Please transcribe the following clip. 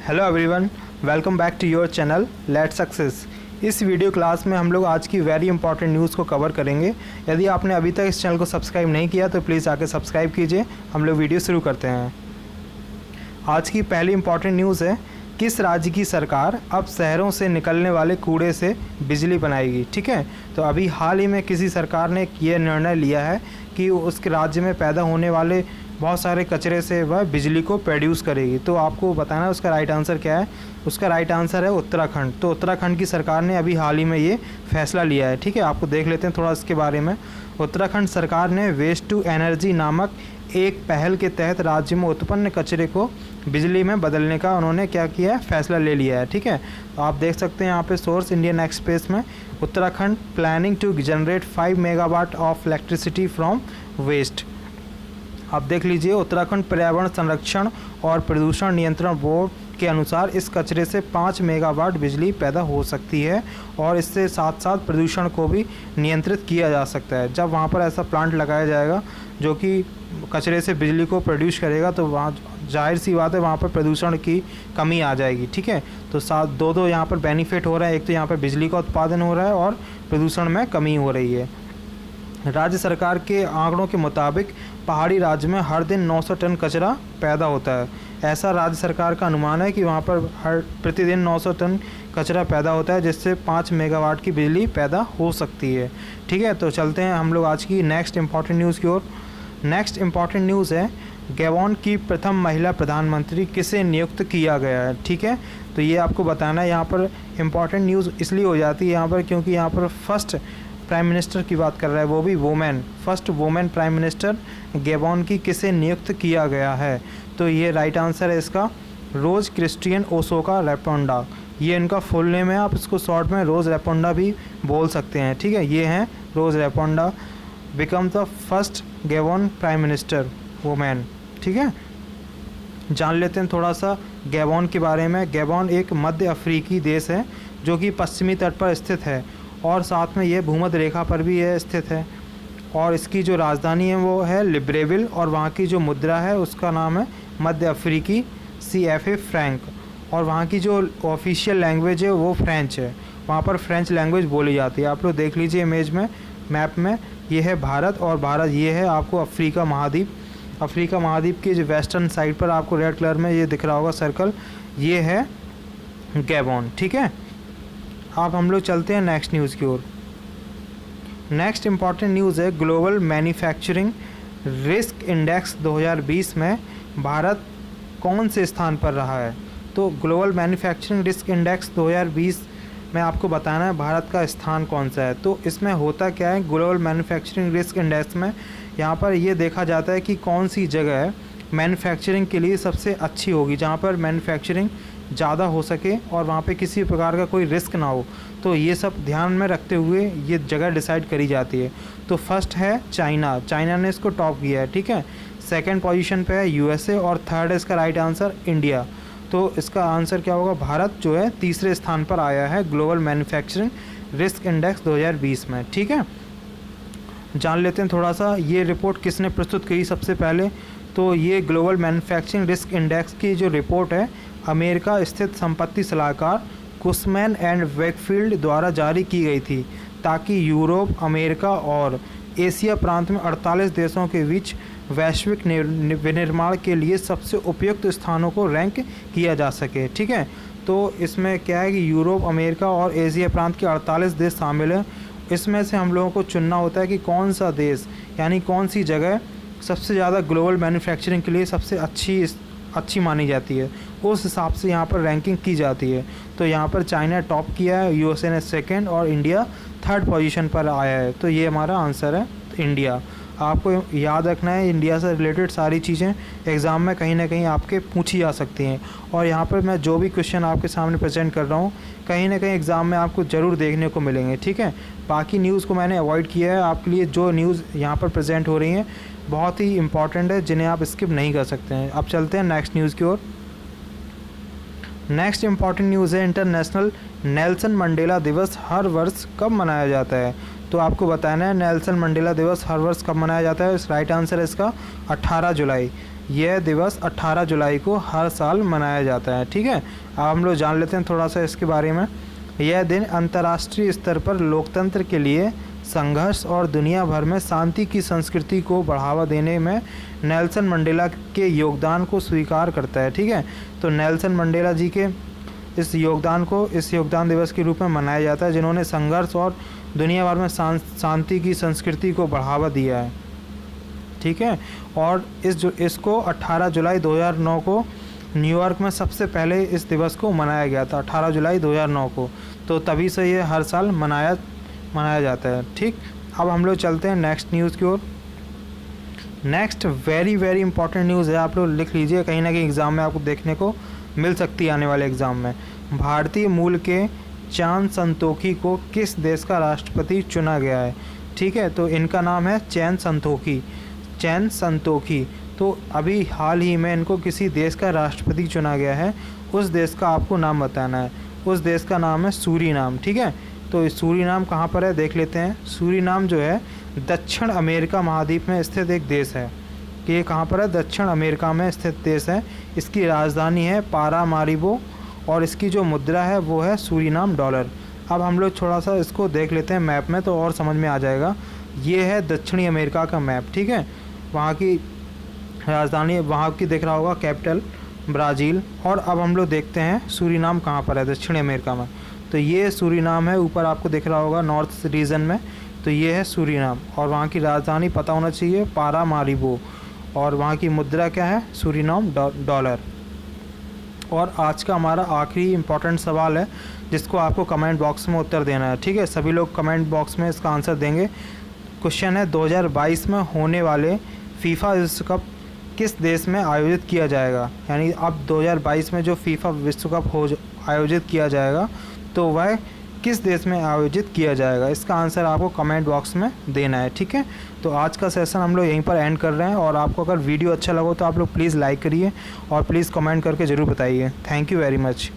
Hello everyone, welcome back to your channel let's success. इस video class में हम लोग आज की वेरी इंपॉर्टेंट न्यूज़ को कवर करेंगे। यदि आपने अभी तक इस चैनल को सब्सक्राइब नहीं किया तो प्लीज़ आके सब्सक्राइब कीजिए। हम लोग वीडियो शुरू करते हैं। आज की पहली इंपॉर्टेंट न्यूज़ है, किस राज्य की सरकार अब शहरों से निकलने वाले कूड़े से बिजली बनाएगी। ठीक है, तो अभी हाल ही में किसी सरकार ने ये निर्णय लिया है कि उसके राज्य में पैदा होने वाले बहुत सारे कचरे से वह बिजली को प्रोड्यूस करेगी। तो आपको बताना है उसका राइट आंसर क्या है। उसका राइट आंसर है उत्तराखंड। तो उत्तराखंड की सरकार ने अभी हाल ही में ये फैसला लिया है। ठीक है, आपको देख लेते हैं थोड़ा इसके बारे में। उत्तराखंड सरकार ने वेस्ट टू एनर्जी नामक एक पहल के तहत राज्य में उत्पन्न कचरे को बिजली में बदलने का उन्होंने क्या किया है, फैसला ले लिया है। ठीक है, तो आप देख सकते हैं यहाँ पे सोर्स इंडियन एक्सप्रेस में, Uttarakhand planning to generate 5 megawatt of electricity from waste. आप देख लीजिए, उत्तराखंड पर्यावरण संरक्षण और प्रदूषण नियंत्रण बोर्ड के अनुसार इस कचरे से 5 मेगावाट बिजली पैदा हो सकती है और इससे साथ साथ प्रदूषण को भी नियंत्रित किया जा सकता है। जब वहाँ पर ऐसा प्लांट लगाया जाएगा जो कि कचरे से बिजली को प्रोड्यूस करेगा तो वहाँ जाहिर सी बात है वहाँ पर प्रदूषण की कमी आ जाएगी। ठीक है, तो साथ दो यहाँ पर बेनिफिट हो रहा है। एक तो यहाँ पर बिजली का उत्पादन हो रहा है और प्रदूषण में कमी हो रही है। राज्य सरकार के आंकड़ों के मुताबिक पहाड़ी राज्य में हर दिन 900 टन कचरा पैदा होता है। ऐसा राज्य सरकार का अनुमान है कि वहाँ पर हर प्रतिदिन 900 टन कचरा पैदा होता है, जिससे 5 मेगावाट की बिजली पैदा हो सकती है। ठीक है, तो चलते हैं हम लोग आज की नेक्स्ट इम्पॉर्टेंट न्यूज़ की ओर। नेक्स्ट इम्पॉर्टेंट न्यूज़ है, गैबोन की प्रथम महिला प्रधानमंत्री किसे नियुक्त किया गया है। ठीक है, तो ये आपको बताना है। यहाँ पर इम्पॉर्टेंट न्यूज़ इसलिए हो जाती है यहाँ पर क्योंकि यहाँ पर फर्स्ट प्राइम मिनिस्टर की बात कर रहा है, वो भी women, first women prime minister Gabon की किसे नियुक्त किया गया है। तो ये राइट आंसर है इसका, रोज़ क्रिस्टियन ओसोका रेपोंडा। ये इनका फुल नेम है, आप इसको शॉर्ट में रोज़ रेपोंडा भी बोल सकते हैं। ठीक है, ये हैं Rose Raponda, become the first Gabon prime minister women. ठीक है, जान लेते हैं थोड़ा सा गैबोन के बारे में। गैबोन एक मध्य अफ्रीकी देश है जो कि पश्चिमी तट पर स्थित है और साथ में ये भूमध्य रेखा पर भी ये स्थित है। और इसकी जो राजधानी है वो है लिब्रेविल और वहाँ की जो मुद्रा है उसका नाम है मध्य अफ्रीकी CFA फ्रैंक। और वहाँ की जो ऑफिशियल लैंग्वेज है वो फ्रेंच है, वहाँ पर फ्रेंच लैंग्वेज बोली जाती है। आप लोग देख लीजिए इमेज में, मैप में, ये है भारत और भारत ये है आपको अफ्रीका महाद्वीप। अफ्रीका महाद्वीप के जो वेस्टर्न साइड पर आपको रेड कलर में ये दिख रहा होगा सर्कल, ये है गैबोन। ठीक है, अब हम लोग चलते हैं नेक्स्ट न्यूज़ की ओर। नेक्स्ट इम्पॉर्टेंट न्यूज़ है, ग्लोबल मैन्युफैक्चरिंग रिस्क इंडेक्स 2020 में भारत कौन से स्थान पर रहा है। तो ग्लोबल मैन्युफैक्चरिंग रिस्क इंडेक्स 2020 में आपको बताना है भारत का स्थान कौन सा है। तो इसमें होता क्या है, ग्लोबल मैन्युफैक्चरिंग रिस्क इंडेक्स में यहाँ पर ये देखा जाता है कि कौन सी जगह मैन्युफैक्चरिंग के लिए सबसे अच्छी होगी, जहाँ पर मैन्युफैक्चरिंग ज़्यादा हो सके और वहाँ पे किसी प्रकार का कोई रिस्क ना हो। तो ये सब ध्यान में रखते हुए ये जगह डिसाइड करी जाती है। तो फर्स्ट है चाइना, चाइना ने इसको टॉप किया है। ठीक है, सेकंड पोजीशन पे है USA और थर्ड है इसका राइट आंसर इंडिया। तो इसका आंसर क्या होगा, भारत जो है तीसरे स्थान पर आया है ग्लोबल मैन्युफैक्चरिंग रिस्क इंडेक्स 2020 में। ठीक है, जान लेते हैं थोड़ा सा ये रिपोर्ट किसने प्रस्तुत की सबसे पहले। तो ये ग्लोबल मैन्युफैक्चरिंग रिस्क इंडेक्स की जो रिपोर्ट है अमेरिका स्थित संपत्ति सलाहकार कुशमैन एंड वेकफील्ड द्वारा जारी की गई थी, ताकि यूरोप, अमेरिका और एशिया प्रांत में 48 देशों के बीच वैश्विक विनिर्माण के लिए सबसे उपयुक्त स्थानों को रैंक किया जा सके। ठीक है, तो इसमें क्या है कि यूरोप, अमेरिका और एशिया प्रांत के 48 देश शामिल हैं। इसमें से हम लोगों को चुनना होता है कि कौन सा देश यानी कौन सी जगह सबसे ज़्यादा ग्लोबल मैन्युफैक्चरिंग के लिए सबसे अच्छी मानी जाती है, उस हिसाब से यहाँ पर रैंकिंग की जाती है। तो यहाँ पर चाइना टॉप किया है, USA ने सेकंड और इंडिया थर्ड पोजीशन पर आया है। तो ये हमारा आंसर है इंडिया। आपको याद रखना है, इंडिया से रिलेटेड सारी चीज़ें एग्ज़ाम में कहीं ना कहीं आपके पूछी जा सकती हैं। और यहाँ पर मैं जो भी क्वेश्चन आपके सामने प्रेजेंट कर रहा हूँ कहीं ना कहीं एग्ज़ाम में आपको ज़रूर देखने को मिलेंगे। ठीक है, बाकी न्यूज़ को मैंने अवॉइड किया है आपके लिए। जो न्यूज़ यहाँ पर प्रेजेंट हो रही हैं बहुत ही इंपॉर्टेंट है, जिन्हें आप स्किप नहीं कर सकते हैं। अब चलते हैं नेक्स्ट न्यूज़ की ओर। नेक्स्ट इम्पॉर्टेंट न्यूज़ है, इंटरनेशनल नेल्सन मंडेला दिवस हर वर्ष कब मनाया जाता है। तो आपको बताना है नेल्सन मंडेला दिवस हर वर्ष कब मनाया जाता है। राइट आंसर है इसका 18 जुलाई। यह दिवस 18 जुलाई को हर साल मनाया जाता है। ठीक है, अब हम लोग जान लेते हैं थोड़ा सा इसके बारे में। यह दिन अंतर्राष्ट्रीय स्तर पर लोकतंत्र के लिए संघर्ष और दुनिया भर में शांति की संस्कृति को बढ़ावा देने में नेल्सन मंडेला के योगदान को स्वीकार करता है। ठीक है, तो नेल्सन मंडेला जी के इस योगदान दिवस के रूप में मनाया जाता है, जिन्होंने संघर्ष और दुनिया भर में शांति की संस्कृति को बढ़ावा दिया है। ठीक है, और इसको 18 जुलाई 2009 को न्यूयॉर्क में सबसे पहले इस दिवस को मनाया गया था, 18 जुलाई 2009 को। तो तभी से ये हर साल मनाया जाता है। ठीक, अब हम लोग चलते हैं नेक्स्ट न्यूज़ की ओर। Next very very important news है, आप लोग लिख लीजिए, कहीं ना कहीं एग्ज़ाम में आपको देखने को मिल सकती है आने वाले एग्ज़ाम में। भारतीय मूल के चांद संतोखी को किस देश का राष्ट्रपति चुना गया है? ठीक है, तो इनका नाम है चैन संतोखी। तो अभी हाल ही में इनको किसी देश का राष्ट्रपति चुना गया है, उस देश का आपको नाम बताना है। उस देश का नाम है सूरीनाम। ठीक है, तो सूरीनाम कहाँ पर है देख लेते हैं। सूरीनाम जो है दक्षिण अमेरिका महाद्वीप में स्थित एक देश है। कि ये कहाँ पर है? दक्षिण अमेरिका में स्थित देश है। इसकी राजधानी है पारामारिबो और इसकी जो मुद्रा है वो है सूरीनाम डॉलर। अब हम लोग थोड़ा सा इसको देख लेते हैं मैप में, तो और समझ में आ जाएगा। ये है दक्षिणी अमेरिका का मैप। ठीक है, वहाँ की राजधानी, वहाँ की दिख रहा होगा कैपिटल ब्राज़ील। और अब हम लोग देखते हैं सूरीनाम कहाँ पर है दक्षिण अमेरिका में। तो ये सूरीनाम है, ऊपर आपको दिख रहा होगा नॉर्थ रीजन में। तो ये है सूरीनाम और वहाँ की राजधानी पता होना चाहिए पारामारिबो, और वहाँ की मुद्रा क्या है? Suriname dollar. और आज का हमारा आखिरी इम्पॉर्टेंट सवाल है, जिसको आपको कमेंट बॉक्स में उत्तर देना है। ठीक है, सभी लोग कमेंट बॉक्स में इसका आंसर देंगे। क्वेश्चन है 2022 में होने वाले फीफा विश्व कप किस देश में आयोजित किया जाएगा? यानी अब 2022 में जो फीफा विश्व कप आयोजित किया जाएगा तो वह किस देश में आयोजित किया जाएगा? इसका आंसर आपको कमेंट बॉक्स में देना है। ठीक है, तो आज का सेशन हम लोग यहीं पर एंड कर रहे हैं। और आपको अगर वीडियो अच्छा लगा तो आप लोग प्लीज़ लाइक करिए और प्लीज़ कमेंट करके ज़रूर बताइए। Thank you very much.